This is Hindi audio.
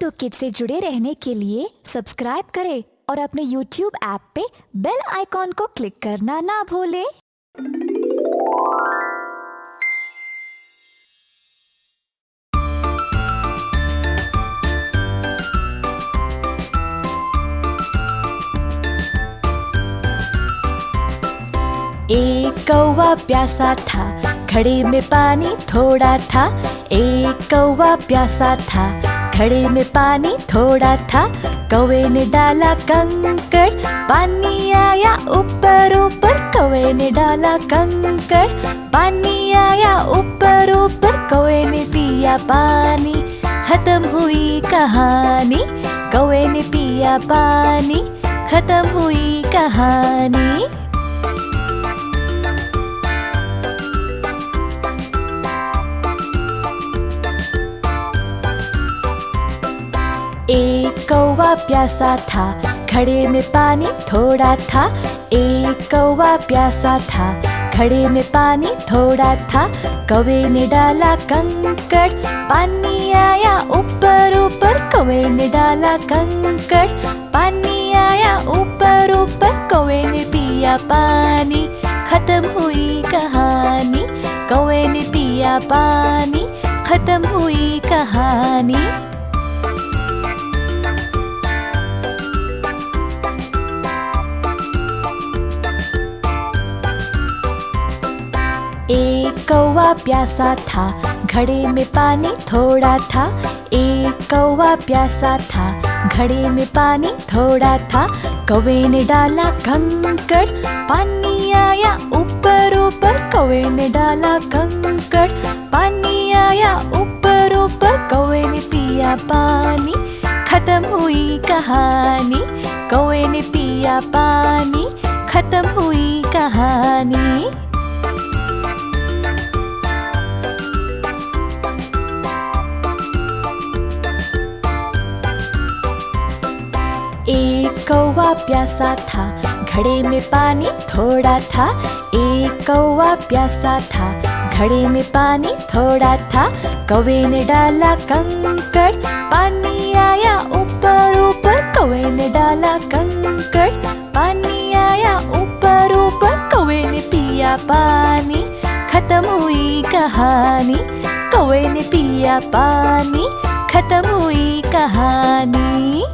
टू किड्स से जुड़े रहने के लिए सब्सक्राइब करें और अपने YouTube ऐप पे बेल आइकॉन को क्लिक करना ना भूलें। एक कौवा प्यासा था, घड़े में पानी थोड़ा था। एक कौवा प्यासा था, घड़े में पानी थोड़ा था। कौवे ने डाला कंकड़, पानी आया ऊपर ऊपर। कौवे ने डाला कंकड़, पानी आया ऊपर ऊपर। कौवे ने पिया पानी, खत्म हुई कहानी। कौवे ने पिया पानी, खत्म हुई कहानी। एक कौवा प्यासा था, घड़े में पानी थोड़ा था। एक कौवा प्यासा था, घड़े में पानी थोड़ा था। कौवे ने डाला कंकड़, पानी आया ऊपर ऊपर। कौवे ने डाला कंकड़, पानी आया ऊपर ऊपर। कौवे ने पिया पानी, खत्म हुई कहानी। कौवे ने पिया पानी, खत्म हुई कहानी। एक कौवा प्यासा था, घड़े में पानी थोड़ा था। एक कौवा प्यासा था, घड़े में पानी थोड़ा था। कौवे ने डाला कंकड़, पानी आया ऊपर ऊपर। कौवे ने डाला कंकड़, पानी आया ऊपर ऊपर। कौवे ने पिया पानी, खत्म हुई कहानी। कौवे ने पिया पानी, खत्म हुई कहानी। एक कौवा प्यासा था, घड़े में पानी थोड़ा था। एक कौवा प्यासा था, घड़े में पानी थोड़ा था। कौवे ने डाला कंकड़, पानी आया ऊपर ऊपर। कौवे ने डाला कंकड़, पानी आया ऊपर ऊपर। कौवे ने पिया पानी, खत्म हुई कहानी। कौवे ने पिया पानी, खत्म हुई कहानी।